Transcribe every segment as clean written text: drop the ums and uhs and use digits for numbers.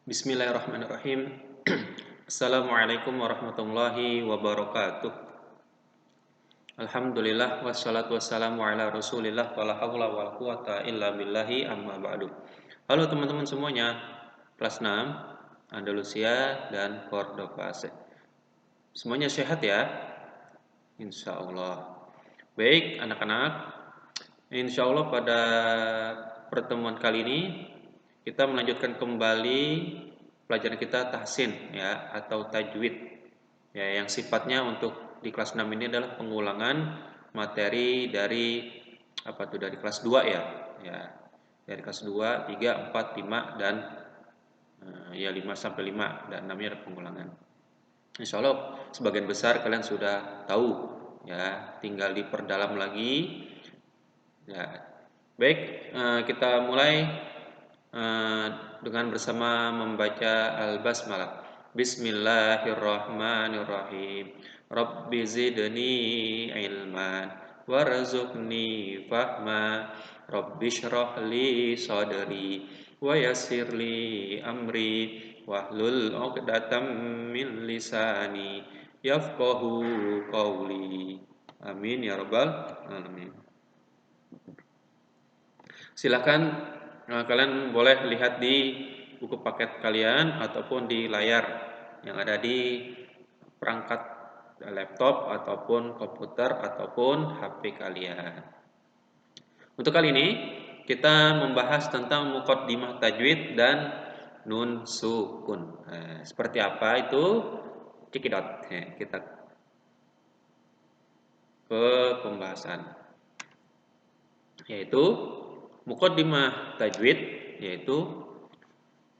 Bismillahirrahmanirrahim. Assalamualaikum warahmatullahi wabarakatuh. Alhamdulillah wassalatu wassalamu ala Rasulillah wala haula wala quwata illa billahi amma ba'du. Halo teman-teman semuanya, kelas 6 Andalusia dan Cordova. Semuanya sehat ya? Insya Allah. Baik anak-anak, insya Allah pada pertemuan kali ini kita melanjutkan kembali pelajaran kita tahsin ya atau tajwid ya, yang sifatnya untuk di kelas 6 ini adalah pengulangan materi dari dari kelas 2 ya. Ya. Dari kelas 2, 3, 4, 5 dan 5 sampai 5 dan 6-nya ada pengulangan. Insya Allah sebagian besar kalian sudah tahu ya, tinggal diperdalam lagi. Ya. Baik, kita mulai dengan bersama membaca Al-Basmalah. Bismillahirrahmanirrahim. Rabbi zidni ilman warzuqni fahma. Rabbi shrah li sadri wa yassir li amri wahlul 'uqdatam min lisani yafqahu qawli. Amin ya rabbal alamin. Silakan kalian boleh lihat di buku paket kalian ataupun di layar yang ada di perangkat laptop ataupun komputer ataupun HP kalian. Untuk kali ini kita membahas tentang muqaddimah tajwid dan nun sukun. Seperti apa itu? Cekidot. Kita ke pembahasan, yaitu muqaddimah tajwid, yaitu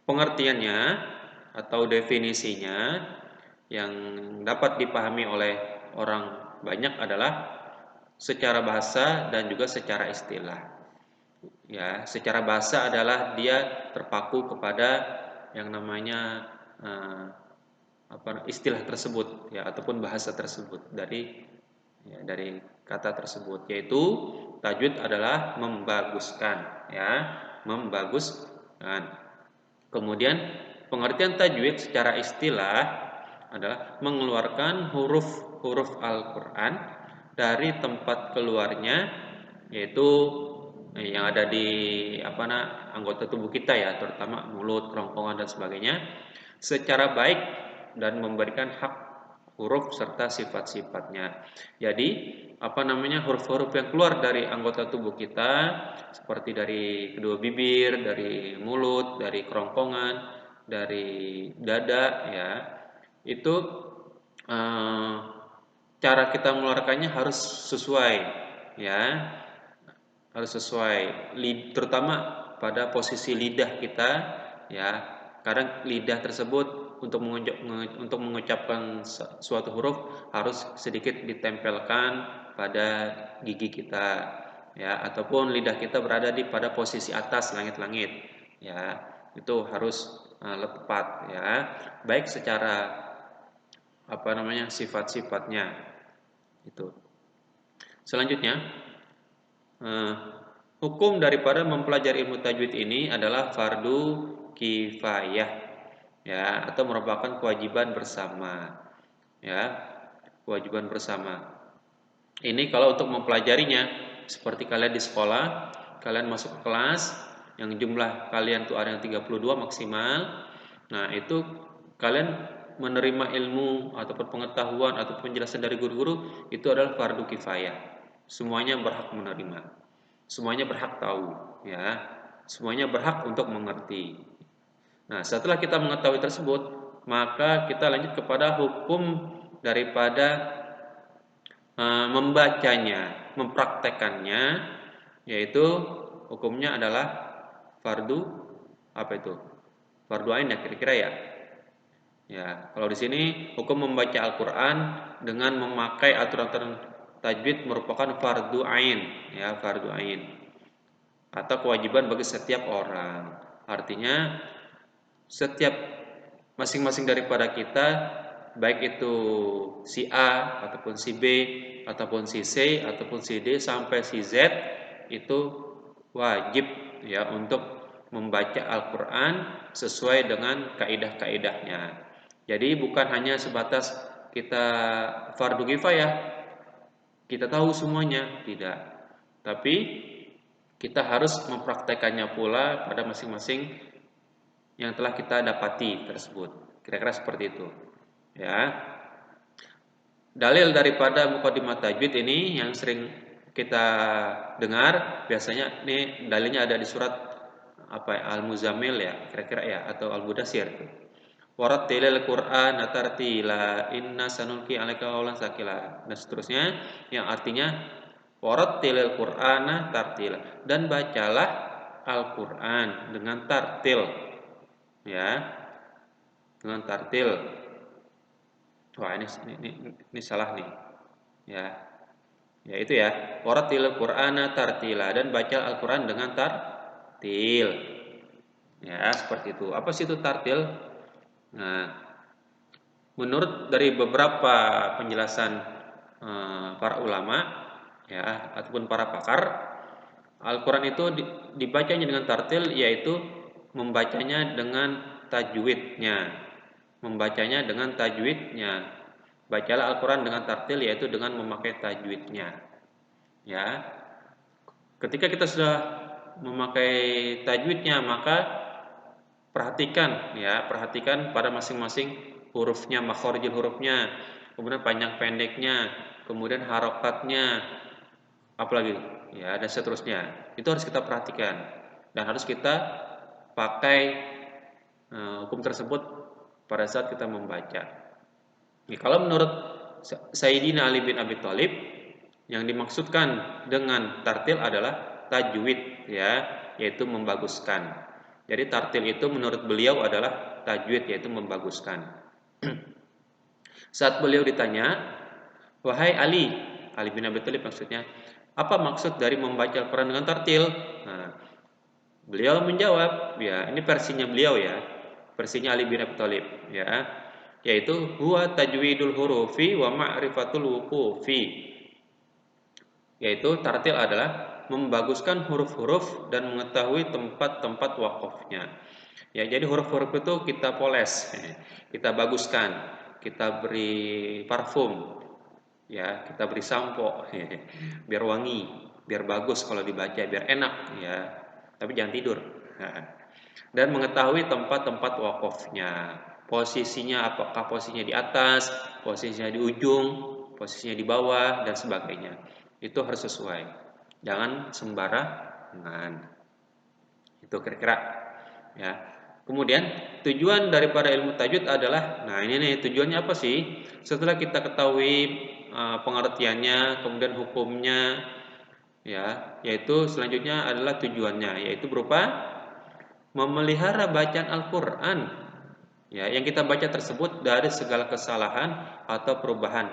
pengertiannya atau definisinya yang dapat dipahami oleh orang banyak adalah secara bahasa dan juga secara istilah. Ya, secara bahasa adalah dia terpaku kepada yang namanya istilah tersebut ya ataupun bahasa tersebut dari kata tersebut, yaitu tajwid adalah membaguskan ya, membaguskan. Kemudian pengertian tajwid secara istilah adalah mengeluarkan huruf-huruf Al-Qur'an dari tempat keluarnya, yaitu yang ada di anggota tubuh kita ya, terutama mulut, kerongkongan dan sebagainya, secara baik dan memberikan hak huruf serta sifat-sifatnya. Jadi, huruf-huruf yang keluar dari anggota tubuh kita seperti dari kedua bibir, dari mulut, dari kerongkongan, dari dada ya. Itu cara kita mengeluarkannya harus sesuai ya. Harus sesuai, terutama pada posisi lidah kita ya. Kadang lidah tersebut untuk mengucapkan suatu huruf harus sedikit ditempelkan pada gigi kita ya, ataupun lidah kita berada pada posisi atas langit-langit ya. Itu harus tepat ya, baik secara sifat-sifatnya itu. Selanjutnya, hukum daripada mempelajari ilmu tajwid ini adalah fardu kifayah ya, atau merupakan kewajiban bersama ya, kewajiban bersama. Ini kalau untuk mempelajarinya, seperti kalian di sekolah, kalian masuk ke kelas yang jumlah kalian tuh ada yang 32 maksimal. Nah, itu kalian menerima ilmu ataupun pengetahuan atau penjelasan dari guru-guru itu adalah fardu kifayah. Semuanya berhak menerima. Semuanya berhak tahu, ya. Semuanya berhak untuk mengerti. Nah, setelah kita mengetahui tersebut, maka kita lanjut kepada hukum daripada membacanya, mempraktekannya, yaitu hukumnya adalah fardu fardu ain ya kira-kira ya. Ya, kalau di sini hukum membaca Al-Qur'an dengan memakai aturan tajwid merupakan fardu ain ya, fardu ain atau kewajiban bagi setiap orang. Artinya setiap masing-masing daripada kita, baik itu si A ataupun si B ataupun si C ataupun si D sampai si Z, itu wajib ya untuk membaca Al-Quran sesuai dengan kaidah-kaidahnya. Jadi bukan hanya sebatas kita fardu kifayah, kita tahu semuanya, tidak. Tapi kita harus mempraktekannya pula pada masing-masing yang telah kita dapati tersebut. Kira-kira seperti itu. Ya. Dalil daripada mukadimah tajwid ini yang sering kita dengar biasanya ini dalilnya ada di surat Al-Muzammil ya, kira-kira ya, atau Al-Mudaththir. Warattilil Qur'ana tartila inna sanulqi 'alaika qawlan tsaqila dan seterusnya yang artinya warattilil Qur'ana tartila dan bacalah Al-Qur'an dengan tartil ya, dengan tartil. Wah, ini salah nih. Ya. Ya itu ya. Warattilil Qur'ana tartila dan baca Al-Qur'an dengan tartil. Ya, seperti itu. Apa sih itu tartil? Nah, menurut dari beberapa penjelasan para ulama ya ataupun para pakar, Al-Quran itu dibacanya dengan tartil, yaitu membacanya dengan tajwidnya. Membacanya dengan tajwidnya. Bacalah Al-Quran dengan tartil, yaitu dengan memakai tajwidnya. Ya, ketika kita sudah memakai tajwidnya, maka perhatikan pada masing-masing hurufnya, makhorijul hurufnya, kemudian panjang pendeknya, kemudian harokatnya, apalagi ya, dan seterusnya. Itu harus kita perhatikan dan harus kita pakai hukum tersebut pada saat kita membaca. Ya, kalau menurut Sayyidina Ali bin Abi Thalib, yang dimaksudkan dengan tartil adalah tajwid ya, yaitu membaguskan. Jadi tartil itu menurut beliau adalah tajwid, yaitu membaguskan. Saat beliau ditanya, wahai Ali bin Abi Thalib maksudnya, apa maksud dari membaca Al-Quran dengan tartil? Nah, beliau menjawab, ya ini versinya beliau ya, versinya Ali bin Abi Thalib ya, yaitu huwa tajwidul hurufi wa ma'rifatul wuqufi. Yaitu tartil adalah membaguskan huruf-huruf dan mengetahui tempat-tempat wakofnya. Ya, jadi huruf-huruf itu kita poles, kita baguskan, kita beri parfum, ya, kita beri sampo, biar wangi, biar bagus kalau dibaca, biar enak, ya. Tapi jangan tidur. Dan mengetahui tempat-tempat wakofnya, posisinya apakah posisinya di atas, posisinya di ujung, posisinya di bawah, dan sebagainya. Itu harus sesuai. Jangan sembarangan. Itu kira-kira ya. Kemudian tujuan daripada ilmu tajwid adalah, nah ini nih tujuannya apa sih? Setelah kita ketahui pengertiannya, kemudian hukumnya, ya, yaitu selanjutnya adalah tujuannya, yaitu berupa memelihara bacaan Al-Quran, ya, yang kita baca tersebut dari segala kesalahan atau perubahan,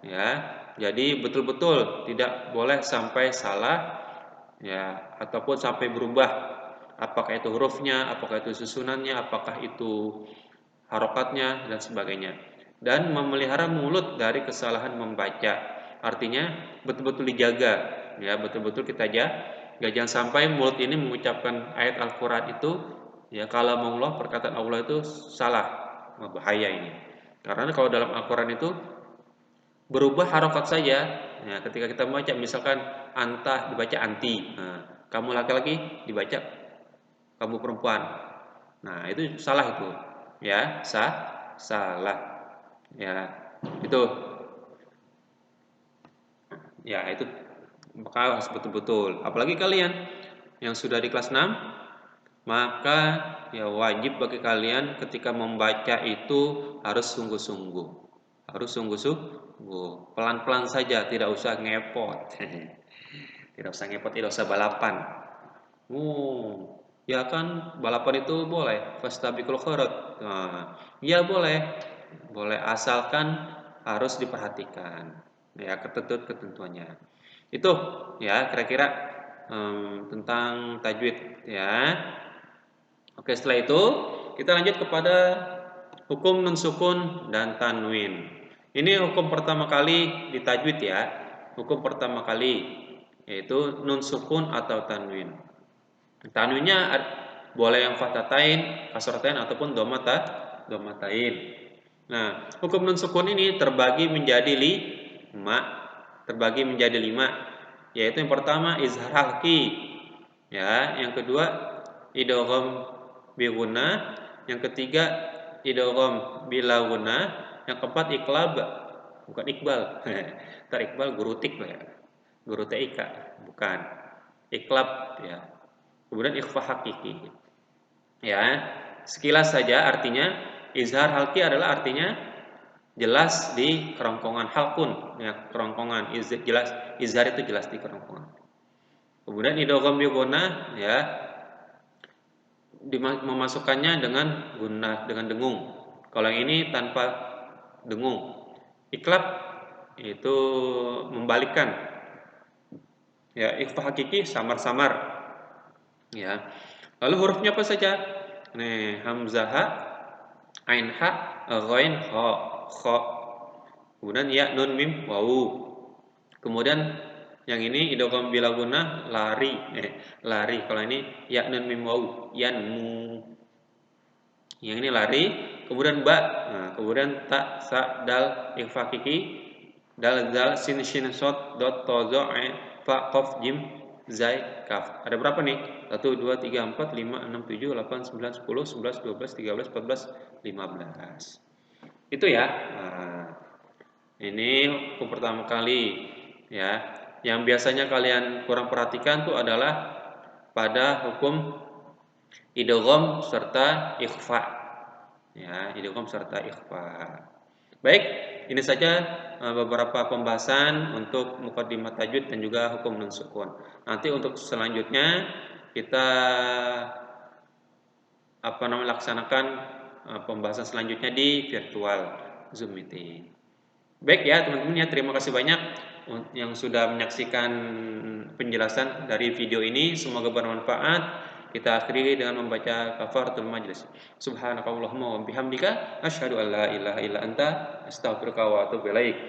ya. Jadi betul-betul tidak boleh sampai salah, ya, ataupun sampai berubah, apakah itu hurufnya, apakah itu susunannya, apakah itu harokatnya dan sebagainya. Dan memelihara mulut dari kesalahan membaca, artinya betul-betul dijaga, ya, betul-betul kita jaga, jangan sampai mulut ini mengucapkan ayat Al-Quran itu, ya, kalam Allah, perkataan Allah itu salah, bahaya ini. Karena kalau dalam Al-Quran itu berubah harokat saja. Ya, ketika kita membaca, misalkan anta dibaca anti, nah, kamu laki-laki dibaca kamu perempuan. Nah, itu salah itu. Ya, salah. Ya, itu. Ya, itu maka harus betul-betul. Apalagi kalian yang sudah di kelas 6, maka ya wajib bagi kalian ketika membaca itu harus sungguh-sungguh. Harus sungguh-sungguh, pelan-pelan saja, tidak usah ngepot. Tidak usah ngepot, tidak usah balapan. Ya kan balapan itu boleh, fastabiqul khairat. Nah, ya boleh. Boleh asalkan harus diperhatikan. Ya, ketentuannya. Itu ya kira-kira tentang tajwid ya. Oke, setelah itu kita lanjut kepada hukum nun sukun dan tanwin. Ini hukum pertama kali di tajwid ya. Hukum pertama kali yaitu nun sukun atau tanwin. Tanwinnya boleh yang fathatain, kasratain ataupun domatain. Nah, hukum nun sukun ini terbagi menjadi 5, yaitu yang pertama izhar halqi, ya, yang kedua idgham bi gunnah, yang ketiga idgham bila gunnah, yang keempat iqlab, bukan iqbal. Ntar iqbal guru tik ya. Guru TIK, bukan. Iqlab ya. Kemudian ikhfa hakiki. Ya, sekilas saja artinya izhar halqi adalah artinya jelas di kerongkongan, halqun ya, kerongkongan, jelas, izhar itu jelas di kerongkongan. Kemudian idgham bi gunnah ya, memasukkannya dengan gunnah, dengan dengung. Kalau yang ini tanpa dengung. Iqlab itu membalikkan. Ya, ikhfa hakiki samar-samar. Ya. Lalu hurufnya apa saja? Nih, hamzah, ha, ain, ha, ghain, kha, kha. Kemudian ya, nun, mim, wawu. Kemudian yang ini idgham bila gunnah lari, lari. Kalau ini ya, nun, mim, wawu, yanmu. Yang ini lari. Kemudian ba, nah, kemudian ta, sa, dal, ikhfa hakiki, dal, zal, sin, shin, shad, dot, to, zo, ain, fa, qaf, jim, zai, kaf. Ada berapa nih? 1, 2, 3, 4, 5, 6, 7, 8, 9, 10, 11, 12, 13, 14, 15. Itu ya. Nah, ini hukum pertama kali ya. Yang biasanya kalian kurang perhatikan tuh adalah pada hukum idgham serta ikhfa. Ya, idgham serta ikhfa. Baik, ini saja beberapa pembahasan untuk muqaddimah tajwid dan juga hukum nun sukun. Nanti untuk selanjutnya kita laksanakan pembahasan selanjutnya di virtual Zoom meeting. Baik ya teman-teman ya, terima kasih banyak yang sudah menyaksikan penjelasan dari video ini. Semoga bermanfaat. Kita akhiri dengan membaca kafaratul majlis. Subhanakallahumma wa bihamdika asyhadu an la ilaha illa anta astaghfiruka wa atubu ilaik.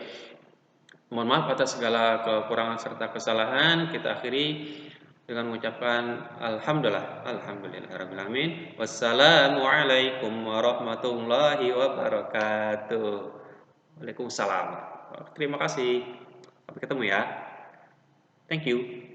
Mohon maaf atas segala kekurangan serta kesalahan. Kita akhiri dengan mengucapkan alhamdulillahirabbil alamin. Wassalamualaikum warahmatullahi wabarakatuh. Waalaikumsalam. Terima kasih. Sampai ketemu ya. Thank you.